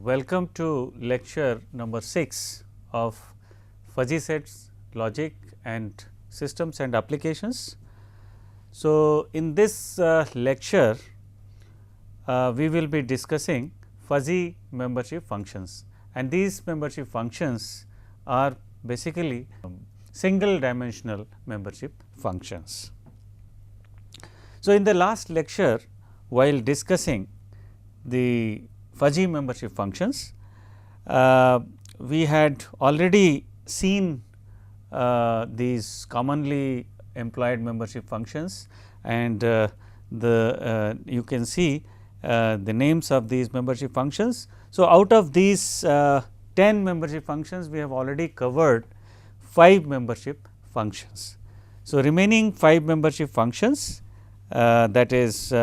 welcome to lecture number 6 of fuzzy sets, logic and systems and applications. So, in this lecture we will be discussing fuzzy membership functions, and these membership functions are basically single dimensional membership functions. So, in the last lecture, while discussing the fuzzy membership functions, we had already seen these commonly employed membership functions, and you can see the names of these membership functions. So, out of these 10 membership functions, we have already covered 5 membership functions. So, remaining 5 membership functions, that is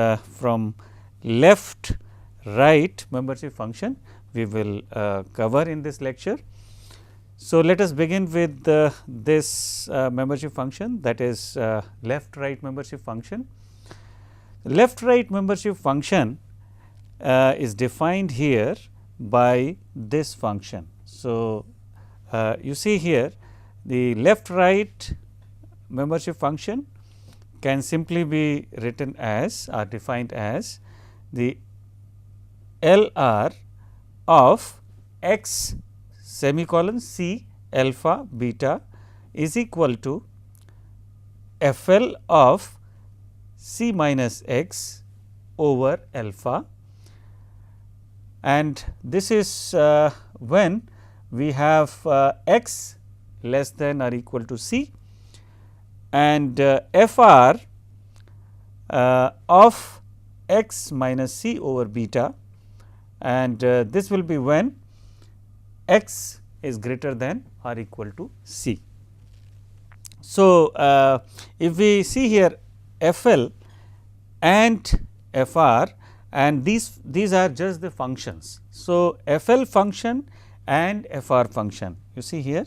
from left right membership function, we will cover in this lecture. So, let us begin with this membership function, that is left right membership function. Left right membership function is defined here by this function. So, you see here the left right membership function can simply be written as or defined as the LR of x semicolon C alpha beta is equal to FL of C minus x over alpha, and this is when we have x less than or equal to C, and FR of x minus C over beta, and this will be when x is greater than or equal to C. So, if we see here FL and FR, and these are just the functions. So, FL function and FR function, you see here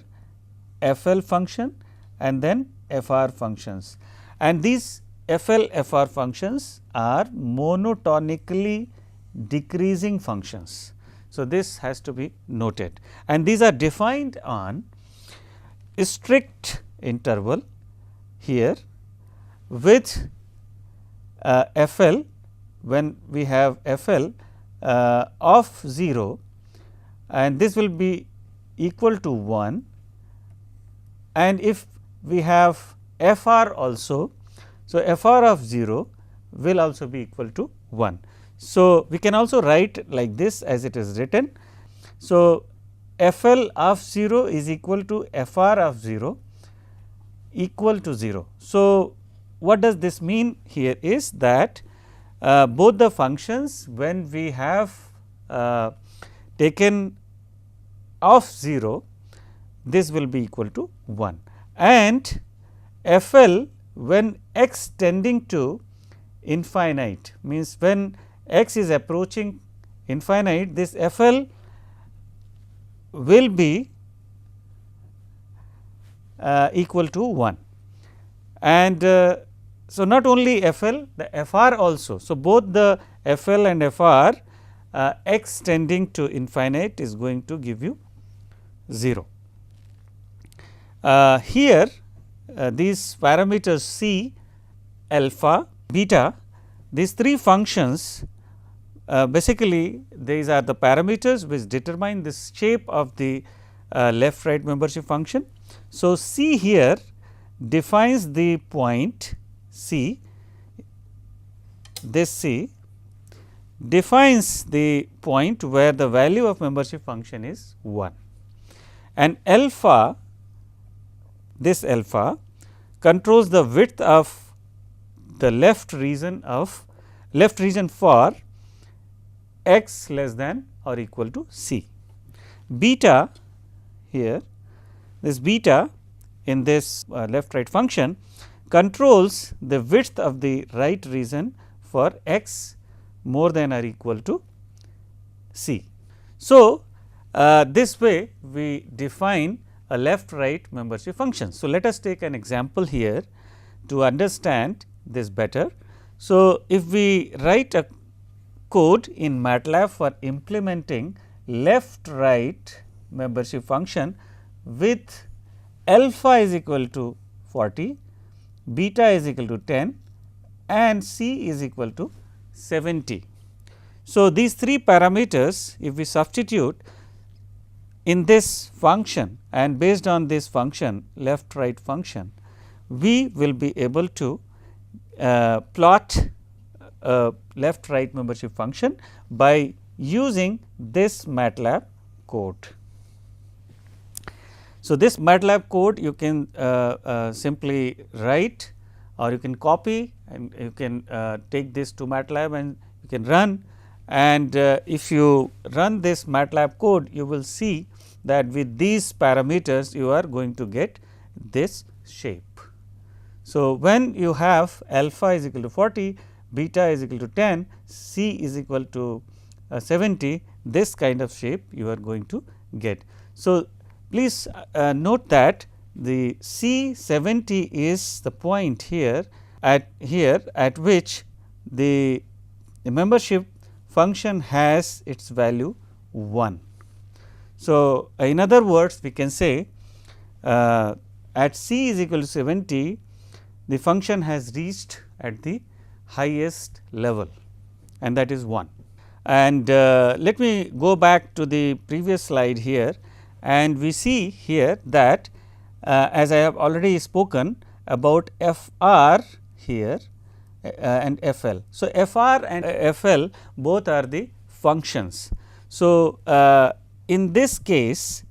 FL function and then FR functions, and these FL FR functions are monotonically decreasing functions. So, this has to be noted, and these are defined on a strict interval here with FL, when we have FL of 0, and this will be equal to 1, and if we have FR also, so FR of 0 will also be equal to 1. So, we can also write like this as it is written. So, FL of 0 is equal to FR of 0 equal to 0. So, what does this mean here is that both the functions, when we have taken of 0, this will be equal to 1, and FL when x tending to infinite, means when x is approaching infinite, this FL will be equal to 1, and so not only FL, the FR also. So, both the FL and FR x tending to infinite is going to give you 0. Here these parameters C, alpha, beta, these 3 functions, basically these are the parameters which determine the shape of the left right membership function. So, C here defines the point C, this C defines the point where the value of membership function is 1, and alpha, this alpha controls the width of the left region for x less than or equal to C. Beta here, this beta in this left right function controls the width of the right region for x more than or equal to C. So, this way we define a left right membership function. So, let us take an example here to understand this better. So, if we write a code in MATLAB for implementing left right membership function with alpha is equal to 40, beta is equal to 10 and C is equal to 70. So, these three parameters if we substitute in this function and based on this function left right function, we will be able to plot a left right membership function by using this MATLAB code. So, this MATLAB code you can simply write or you can copy and you can take this to MATLAB and you can run, and if you run this MATLAB code you will see that with these parameters you are going to get this shape. So, when you have alpha is equal to 40, beta is equal to 10, C is equal to 70, this kind of shape you are going to get. So, please note that the C 70 is the point here at which the membership function has its value 1. So, in other words we can say at C is equal to 70 the function has reached at the highest level and that is 1. And let me go back to the previous slide here, and we see here that as I have already spoken about FR here and FL. So, FR and FL both are the functions. So, in this case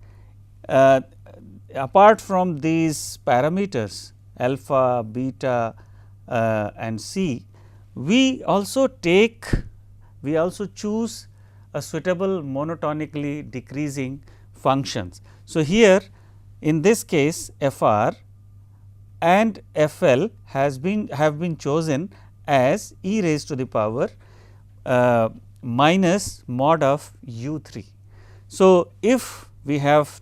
apart from these parameters alpha, beta and C, we also choose a suitable monotonically decreasing functions. So, here in this case FR and FL have been chosen as e raised to the power minus mod of u3. So, if we have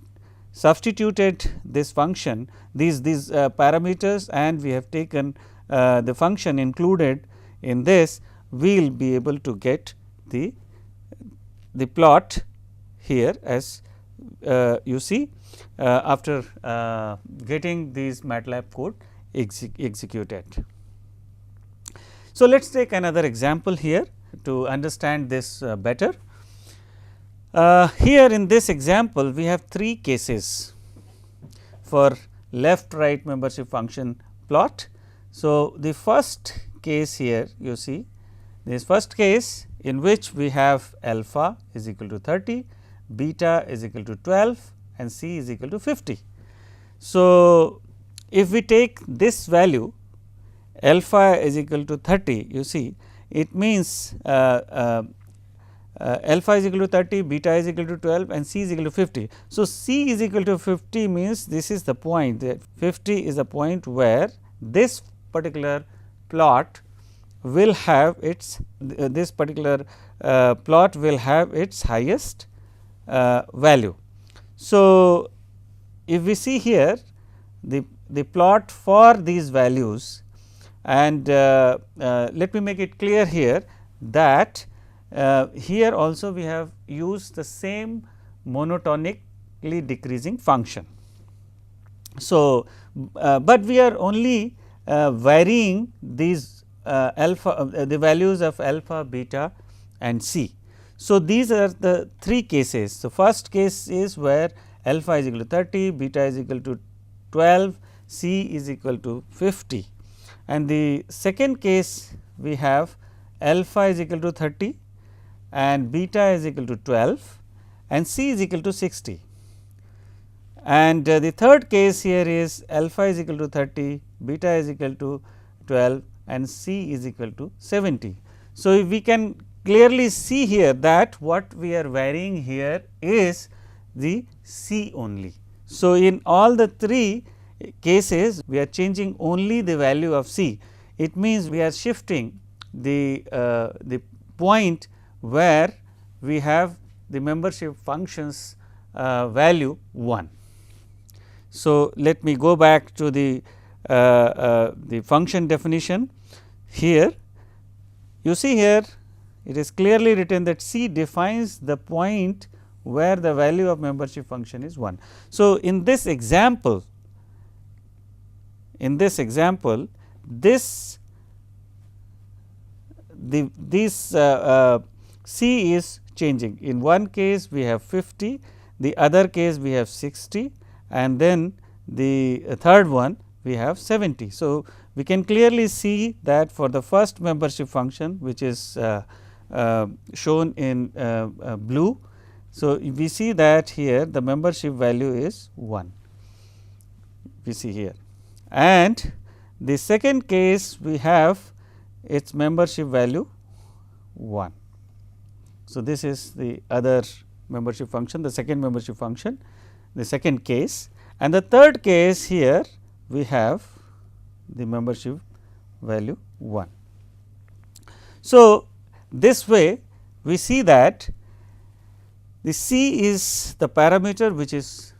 substituted this function these parameters and we have taken the function included in this, we will be able to get the plot here as you see after getting these MATLAB code executed. So, let us take another example here to understand this better. Here in this example we have 3 cases for left right membership function plot. So, the first case here you see this first case in which we have alpha is equal to 30, beta is equal to 12 and C is equal to 50. So, if we take this value alpha is equal to 30, you see it means alpha is equal to 30, beta is equal to 12 and C is equal to 50. So, C is equal to 50 means this is the point, 50 is the point where this particular plot will have its highest value. So, if we see here the plot for these values, and let me make it clear here that here also we have used the same monotonically decreasing function. So, but we are only varying these the values of alpha, beta and C. So, these are the 3 cases. So, first case is where alpha is equal to 30, beta is equal to 12, C is equal to 50, and the second case we have alpha is equal to 30 and beta is equal to 12 and C is equal to 60. And the third case here is alpha is equal to 30, beta is equal to 12 and C is equal to 70. So, we can clearly see here that what we are varying here is the C only. So, in all the 3 cases we are changing only the value of C. It means we are shifting the point where we have the membership functions value 1. So, let me go back to the function definition. Here you see here it is clearly written that C defines the point where the value of membership function is 1. So, in this example, this C is changing. In one case we have 50, the other case we have 60, and then the third one we have 70. So, we can clearly see that for the first membership function, which is shown in blue. So, we see that here the membership value is 1, we see here, and the second case we have its membership value 1. So, this is the other membership function, the second membership function, the second case, and the third case here we have the membership value 1. So, this way we see that the C is the parameter which is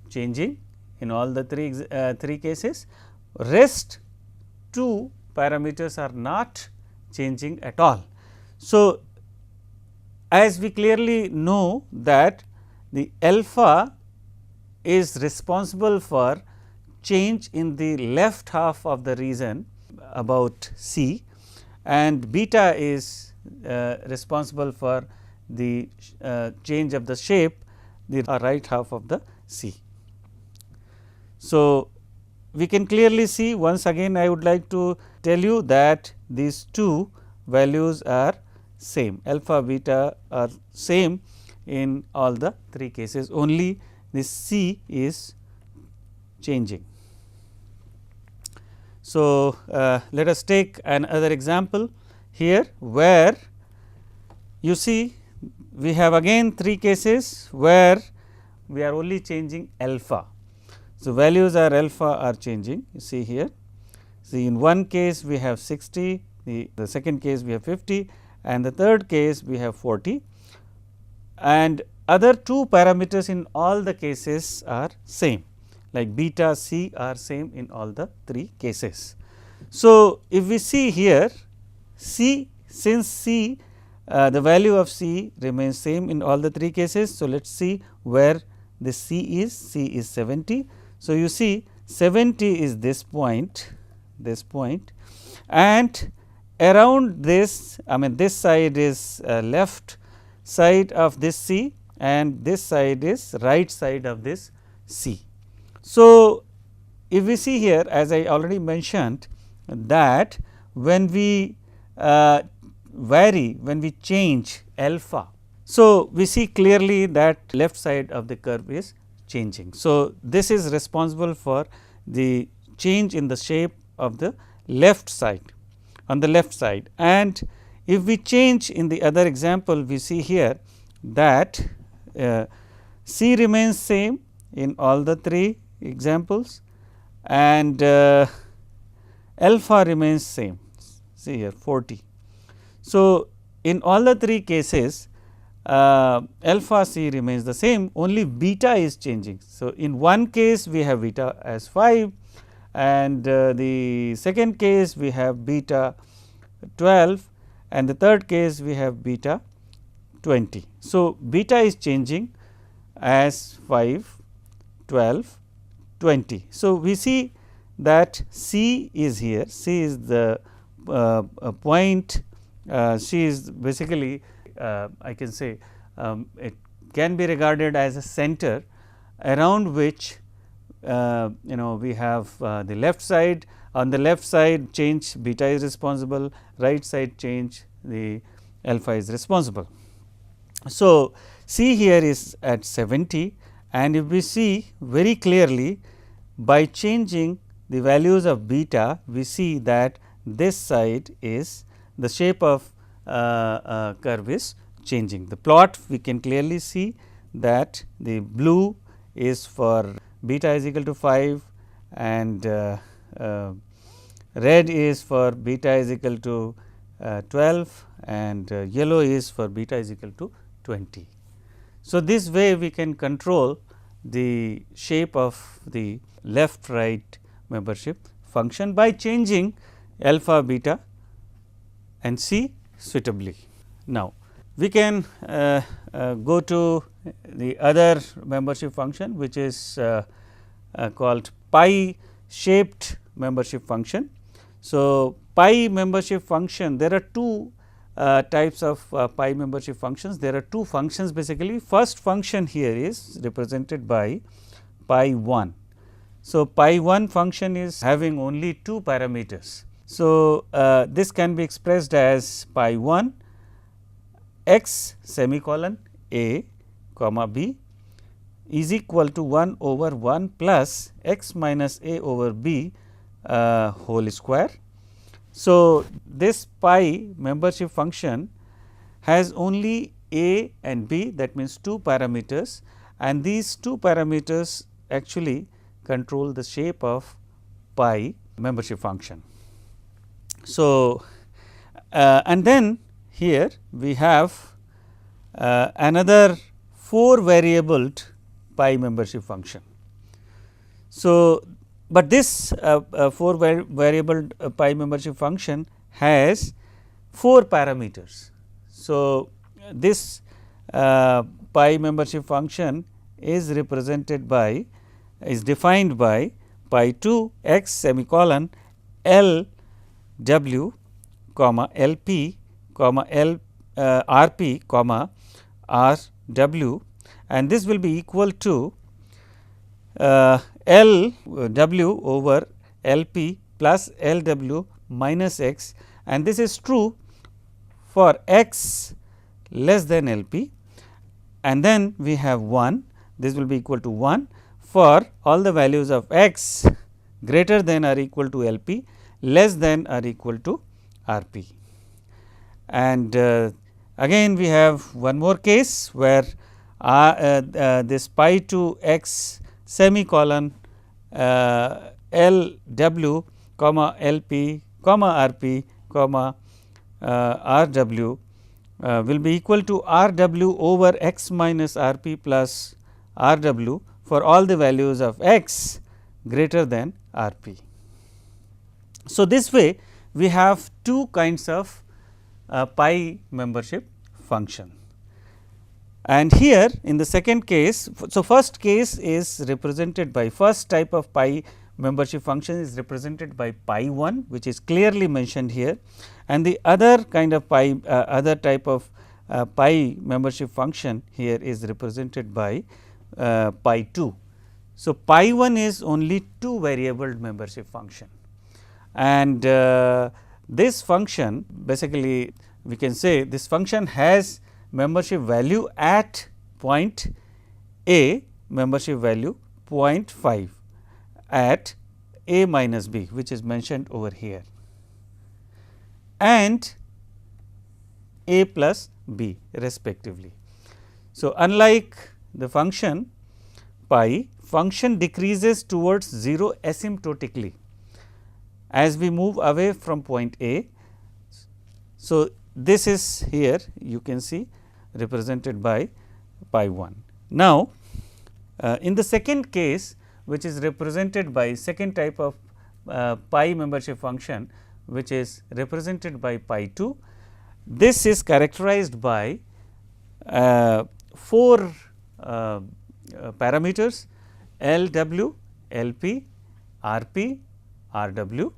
changing in all the three cases, rest 2 parameters are not changing at all. So, as we clearly know that the alpha is responsible for change in the left half of the region about C, and beta is responsible for the change of the shape the right half of the C. So, we can clearly see, once again I would like to tell you that these two values are same, alpha beta are same in all the three cases, only this C is changing. So, let us take another example here, where you see we have again three cases where we are only changing alpha. So, values are alpha are changing, you see here. See, in one case we have 60, the second case we have 50, and the third case we have 40, and other two parameters in all the cases are same, like beta C are same in all the three cases. So, if we see here C, since C the value of C remains same in all the three cases. So, let us see where the C is 70. So, you see 70 is this point, and around this, I mean this side is left side of this C, and this side is right side of this C. So, if we see here, as I already mentioned, that when we vary, when we change alpha, so we see clearly that left side of the curve is changing. So, this is responsible for the change in the shape of the left side, on the left side, and if we change in the other example, we see here that C remains same in all the three examples, and alpha remains same, see here 40. So, in all the three cases alpha C remains the same, only beta is changing. So, in one case we have beta as 5, and the second case we have beta 12, and the third case we have beta 20. So, beta is changing as 5, 12, 20. So, we see that C is here, C is the point, C is basically I can say it can be regarded as a center around which we have the left side. On the left side change beta is responsible, right side change the alpha is responsible. So, C here is at 70, and if we see very clearly, by changing the values of beta, we see that this side is the shape of curve is changing. The plot we can clearly see that the blue is for beta is equal to 5, and red is for beta is equal to 12, and yellow is for beta is equal to 20. So, this way we can control the shape of the left right membership function by changing alpha, beta and C suitably. Now, we can go to the other membership function, which is called pi shaped membership function. So, pi membership function, there are two types of pi membership functions. There are two functions basically. First function here is represented by pi 1. So, pi 1 function is having only two parameters. So, this can be expressed as pi 1 x semicolon a comma b is equal to 1 over 1 plus x minus a over b whole square. So, this pi membership function has only a and b, that means two parameters, and these two parameters actually control the shape of pi membership function. So, and then here we have another 4 variabled pi membership function. So, but this 4 variable pi membership function has 4 parameters. So, this pi membership function is represented by, is defined by pi 2 x semicolon L w comma L p comma L R p comma R w, and this will be equal to L w over L p plus L w minus x, and this is true for x less than L p, and then we have 1, this will be equal to 1 for all the values of x greater than or equal to L p, less than or equal to R p. And again we have one more case where this pi 2 x semicolon L w comma L p comma R p comma R w will be equal to R w over x minus R p plus R w for all the values of x greater than R p. So, this way we have two kinds of pi membership function. And here in the second case, so first case is represented by, first type of pi membership function is represented by pi 1, which is clearly mentioned here, and the other kind of pi other type of pi membership function here is represented by pi 2. So, pi 1 is only 2 variable membership function, and this function basically we can say this function has membership value at point A, membership value 0.5 at A minus B, which is mentioned over here, and A plus B respectively. So, unlike the function pi, function decreases towards 0 asymptotically as we move away from point A. So, this is here you can see represented by pi 1. Now, in the second case, which is represented by second type of pi membership function, which is represented by pi 2, this is characterized by 4 parameters L w, L p, R p, R w.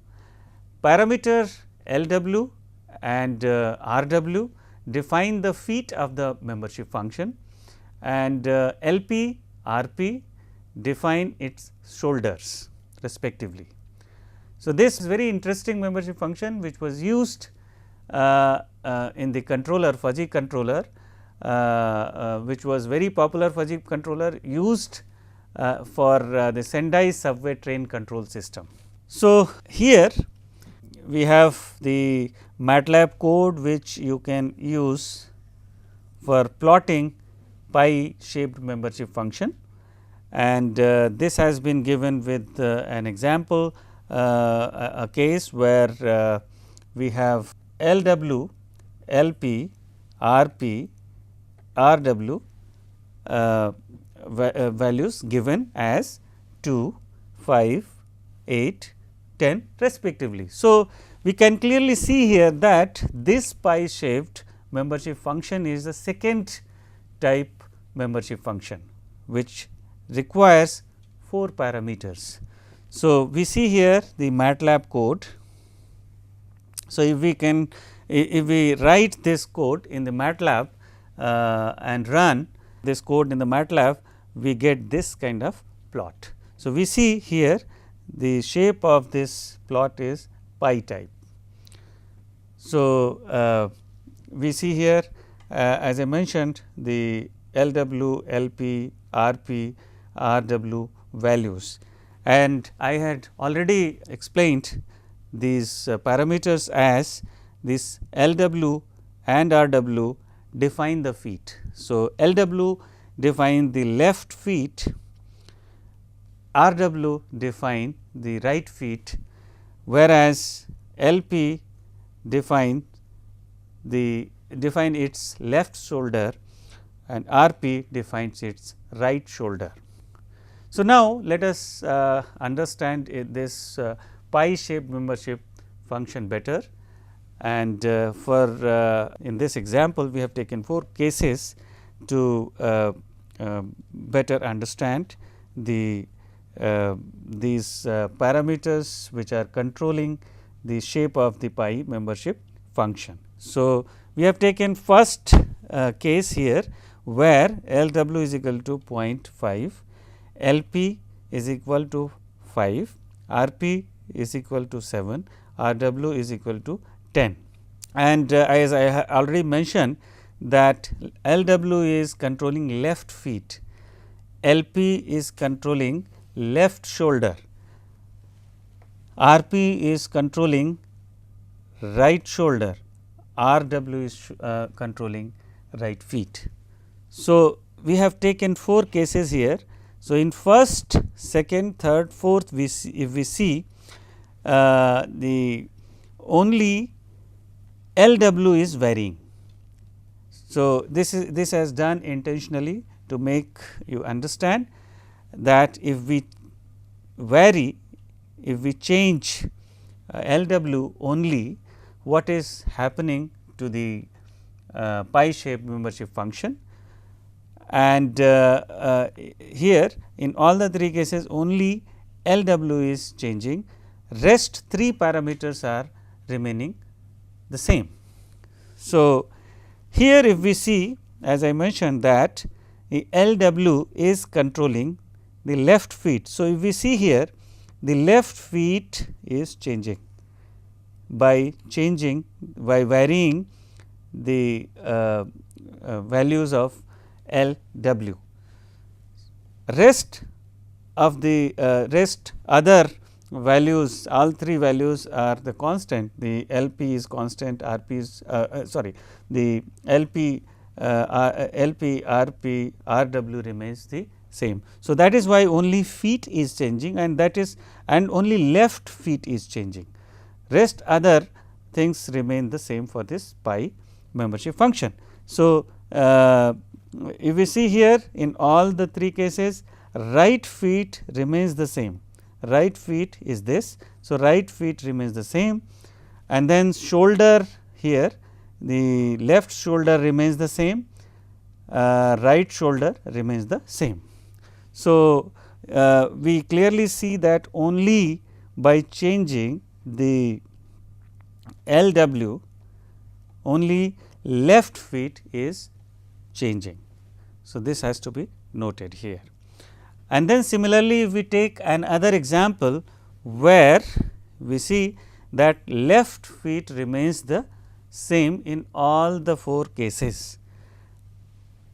Parameter L w and R w define the feet of the membership function, and L p, R p define its shoulders respectively. So, this is very interesting membership function which was used in the controller, fuzzy controller, which was very popular fuzzy controller used for the Sendai subway train control system. So, here we have the MATLAB code which you can use for plotting pi shaped membership function, and this has been given with an example, a case where we have L w, L p, R p, R w values given as 2, 5, 8, 10 respectively. So, we can clearly see here that this pi shaped membership function is the second type membership function, which requires 4 parameters. So, we see here the MATLAB code. So, if we write this code in the MATLAB and run this code in the MATLAB, we get this kind of plot. So, we see here the shape of this plot is pie type. So, we see here as I mentioned the LW, LP, RP, RW values, and I had already explained these parameters as this LW and RW define the feet. So, LW define the left feet, RW define the right feet, whereas LP define its left shoulder and RP defines its right shoulder. So, now let us understand this pie shaped membership function better, and for in this example we have taken 4 cases to better understand these parameters which are controlling the shape of the pie membership function. So, we have taken first case here where LW is equal to 0.5, LP is equal to 5, RP is equal to 7, RW is equal to 10. And as I already mentioned that LW is controlling left feet, LP is controlling left shoulder, RP is controlling right shoulder, RW is controlling right feet. So, we have taken 4 cases here. So, in first, second, third, fourth if we see the only LW is varying. So, this has done intentionally to make you understand that if we vary, if we change LW only, what is happening to the pie shaped membership function, and here in all the 3 cases only LW is changing, rest 3 parameters are remaining the same. So, here if we see, as I mentioned that the LW is controlling the left feet. So, if we see here the left feet is changing by varying the values of LW. Rest of the rest other values, all 3 values are the constant, the LP is constant, RP is the LP, RP, RW remains the same. So, that is why only feet is changing, and that is and only left feet is changing, rest other things remain the same for this pie membership function. So, if we see here in all the 3 cases right feet remains the same, right feet is this. So, right feet remains the same, and then shoulder here the left shoulder remains the same, right shoulder remains the same. So, we clearly see that only by changing the LW only left feet is changing. So, this has to be noted here. And then similarly, if we take another example where we see that left feet remains the same in all the 4 cases,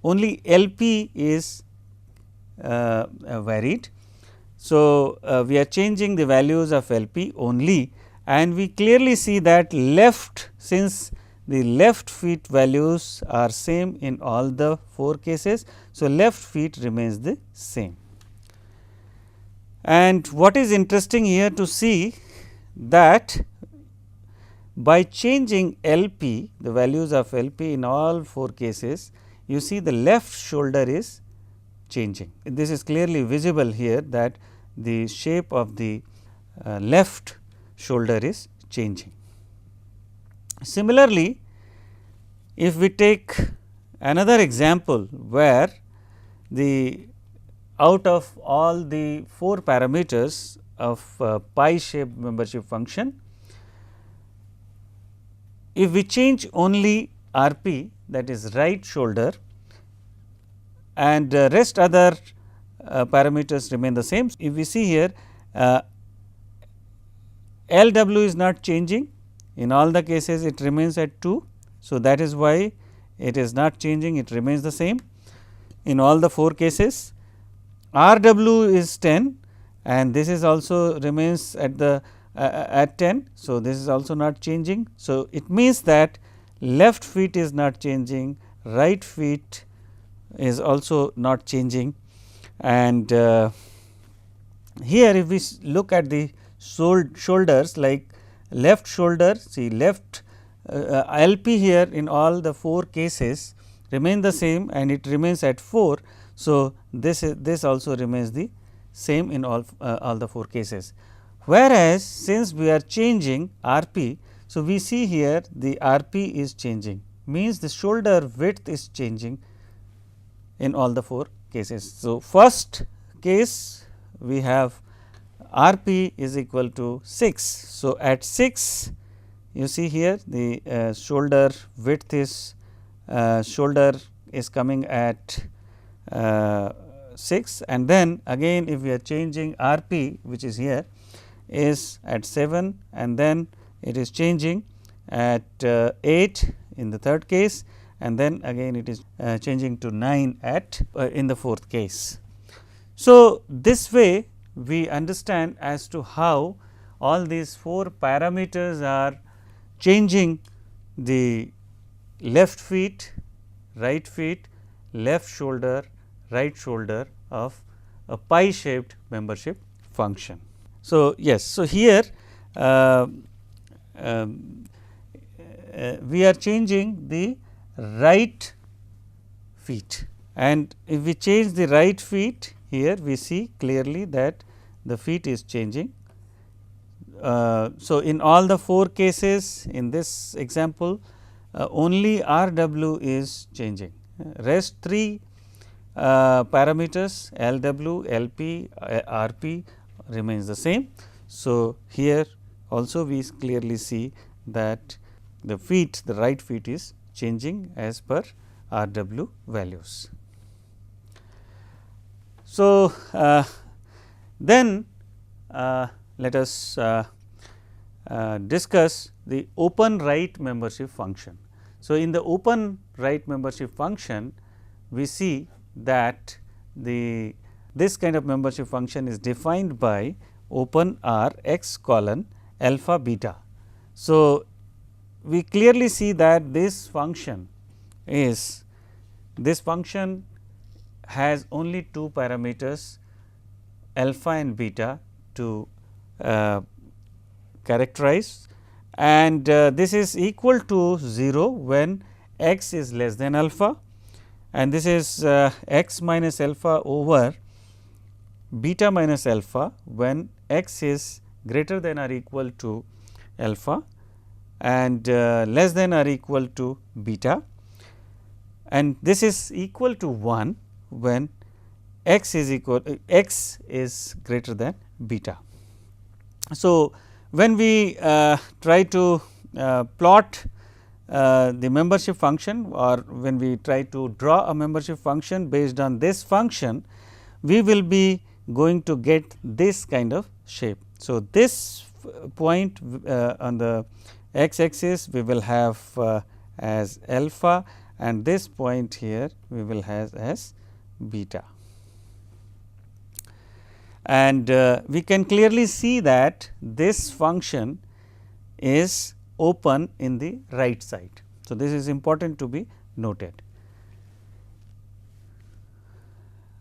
only LP is varied. So, we are changing the values of LP only, and we clearly see that left, since the left feet values are same in all the 4 cases. So, left feet remains the same. And what is interesting here to see that by changing LP, the values of LP in all 4 cases, you see the left shoulder is changing. This is clearly visible here that the shape of the left shoulder is changing. Similarly, if we take another example where the out of all the 4 parameters of pi shaped membership function, if we change only RP, that is right shoulder, and rest other parameters remain the same. If we see here, LW is not changing, in all the cases it remains at 2. So, that is why it is not changing, it remains the same in all the 4 cases. RW is 10 and this is also remains at the at 10. So, this is also not changing. So, it means that left feet is not changing, right feet is also not changing, and here if we look at the shoulders, like left shoulder, see left LP here in all the 4 cases remain the same and it remains at 4. So, this also remains the same in all the 4 cases. Whereas, since we are changing RP, so we see here the RP is changing, means the shoulder width is changing in all the 4 cases. So, first case we have RP is equal to 6. So, at 6 you see here the shoulder width is coming at 6, and then again if we are changing RP, which is here, is at 7, and then it is changing at 8 in the third case, and then again it is changing to 9 at in the fourth case. So, this way we understand as to how all these 4 parameters are changing the left feet, right feet, left shoulder, right shoulder of a pi shaped membership function. So, yes, so here we are changing the right feet, and if we change the right feet, here we see clearly that the feet is changing. So, in all the 4 cases in this example, only RW is changing, rest 3 parameters LW, LP, RP remains the same. So, here also we clearly see that the feet, the right feet is changing as per RW values. So, then let us discuss the open right membership function. So, in the open right membership function, we see that this kind of membership function is defined by open R x colon alpha beta. So, we clearly see that this function has only 2 parameters alpha and beta to characterize, and this is equal to 0 when x is less than alpha, and this is x minus alpha over beta minus alpha when x is greater than or equal to alpha and less than or equal to beta, and this is equal to 1 when x is greater than beta. So, when we try to plot the membership function, or when we try to draw a membership function based on this function, we will be going to get this kind of shape. So, this point on the x axis we will have as alpha, and this point here we will have as beta. And we can clearly see that this function is open in the right side. So, this is important to be noted.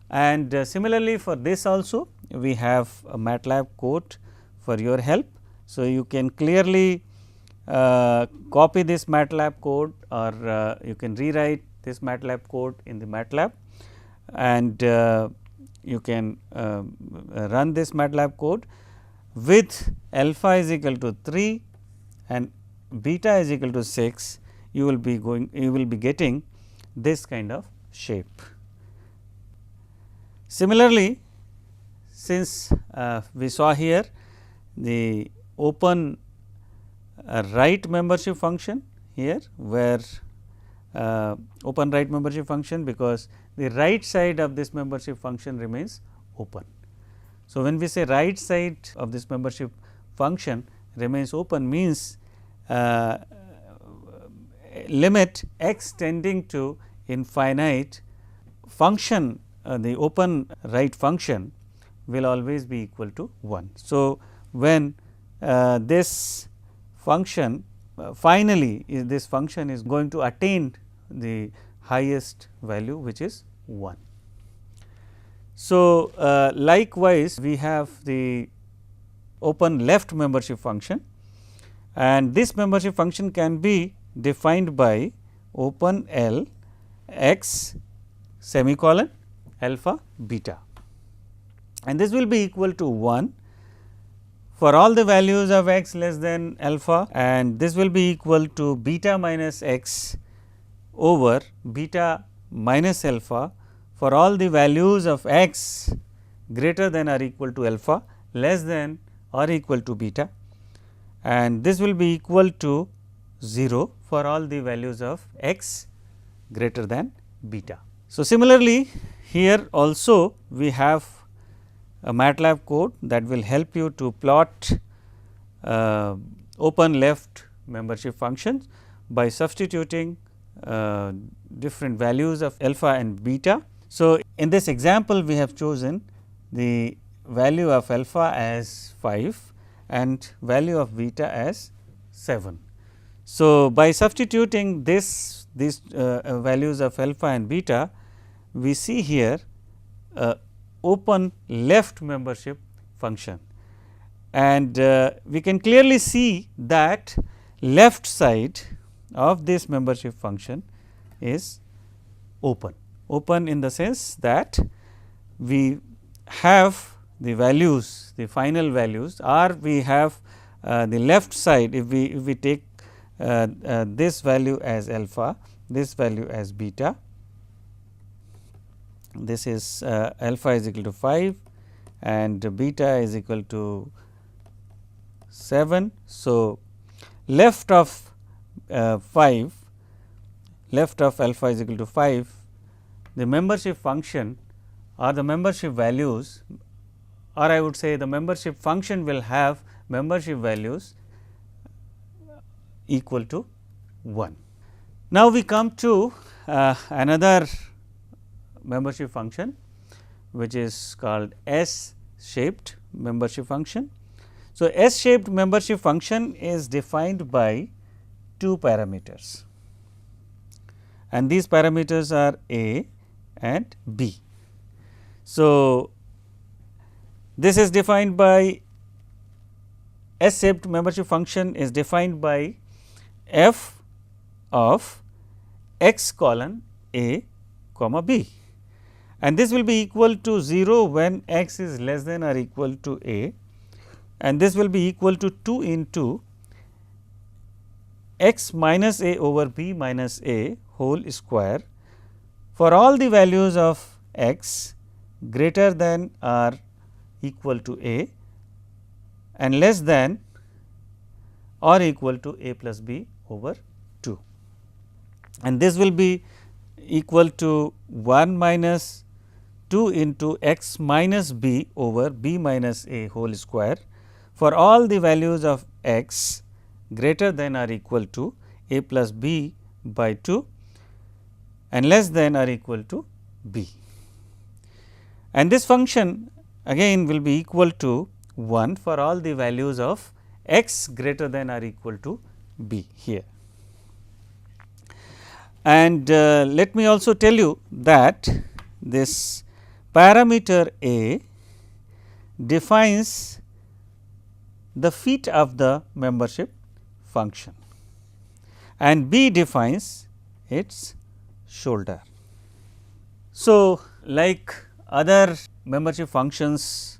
And similarly, for this also we have a MATLAB code for your help. So, you can clearly copy this MATLAB code, or you can rewrite this MATLAB code in the MATLAB, and you can run this MATLAB code with alpha is equal to 3 and beta is equal to 6. You will be getting this kind of shape. Similarly, since we saw here the open right membership function here, where open right membership function, because the right side of this membership function remains open. So, when we say right side of this membership function remains open, means limit x tending to infinite function, the open right function will always be equal to 1. So, when this function finally this function is going to attain the highest value, which is 1. So, likewise we have the open left membership function, and this membership function can be defined by open L x semicolon alpha beta, and this will be equal to 1 for all the values of x less than alpha, and this will be equal to beta minus x over beta minus alpha for all the values of x greater than or equal to alpha, less than or equal to beta, and this will be equal to 0 for all the values of x greater than beta. So, similarly, here also we have a MATLAB code that will help you to plot open left membership functions by substituting different values of alpha and beta. So, in this example we have chosen the value of alpha as 5 and value of beta as 7. So, by substituting these values of alpha and beta, we see here open left membership function, and we can clearly see that left side of this membership function is open in the sense that we have the values, the final values, or we have the left side. If we take this value as alpha, this value as beta, this is alpha is equal to 5 and beta is equal to 7. So, left of 5, left of alpha is equal to 5, the membership function or the membership values, or I would say the membership function will have membership values equal to 1. Now, we come to another membership function, which is called S shaped membership function. So, S shaped membership function is defined by two parameters, and these parameters are A and B. So, this is defined by S shaped membership function is defined by f of x colon A comma B, and this will be equal to 0 when x is less than or equal to A, and this will be equal to 2 into x minus A over B minus A whole square for all the values of x greater than or equal to A and less than or equal to A plus B over 2, and this will be equal to 1 minus 2 into x minus B over B minus A whole square for all the values of x greater than or equal to A plus B by 2 and less than or equal to B, and this function again will be equal to 1 for all the values of x greater than or equal to B here. And let me also tell you that this parameter A defines the feet of the membership function and B defines its shoulder. So, like other membership functions,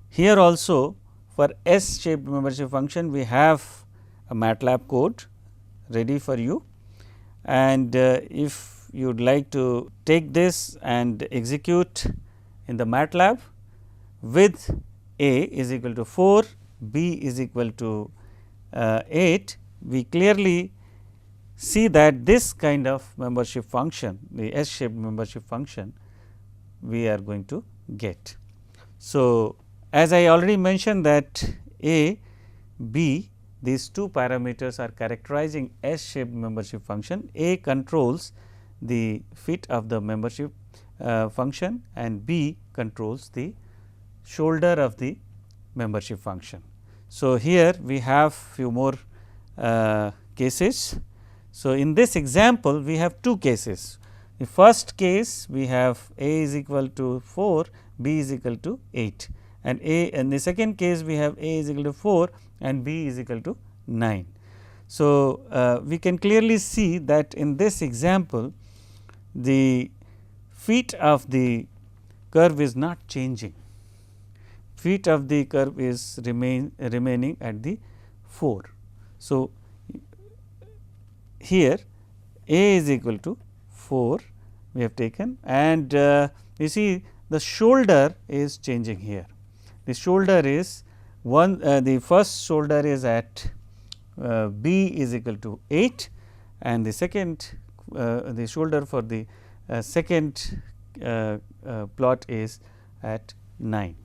here also for S shaped membership function we have a MATLAB code ready for you, and if you would like to take this and execute in the MATLAB with A is equal to 4, B is equal to 8, we clearly see that this kind of membership function, the S shaped membership function, we are going to get. So, as I already mentioned that A, B, these two parameters are characterizing S shaped membership function. A controls the fit of the membership function and B controls the shoulder of the membership function. So, here we have few more cases. So, in this example we have two cases. The first case we have A is equal to 4, B is equal to 8, and the second case we have A is equal to 4 and B is equal to 9. So, we can clearly see that in this example the feet of the curve is not changing, feet of the curve is remaining at the 4. So, here A is equal to 4 we have taken, and you see the shoulder is changing here. The shoulder is the first shoulder is at B is equal to 8 and the second the shoulder for the second plot is at 9.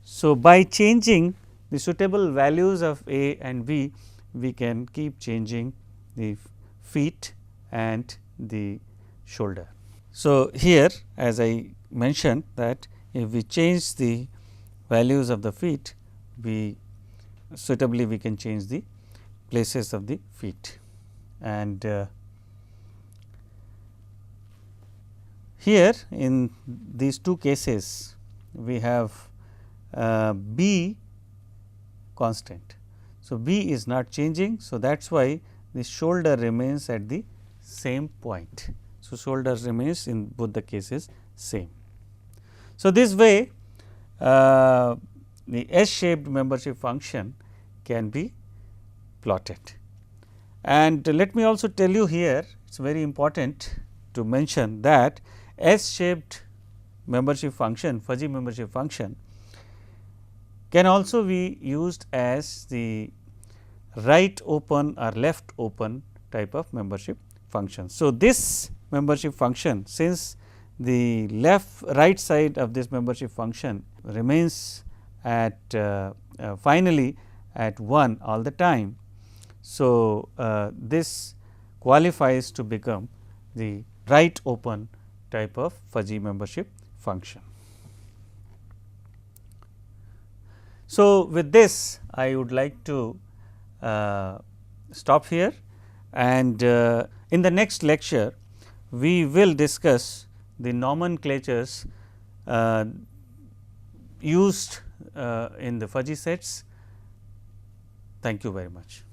So, by changing the suitable values of A and B, we can keep changing the feet and the shoulder. So, here as I mentioned that if we change the values of the feet, we suitably we can change the places of the feet. And here in these two cases we have B constant. So, B is not changing. So, that is why the shoulder remains at the same point. So, shoulder remains in both the cases same. So, this way the S shaped membership function can be plotted. And let me also tell you here, it is very important to mention that S shaped membership function, fuzzy membership function, can also be used as the right open or left open type of membership function. So, this membership function, since the right side of this membership function remains at finally at 1 all the time. So, this qualifies to become the right open type of fuzzy membership function. So, with this I would like to stop here, and in the next lecture we will discuss the nomenclatures used in the fuzzy sets. Thank you very much.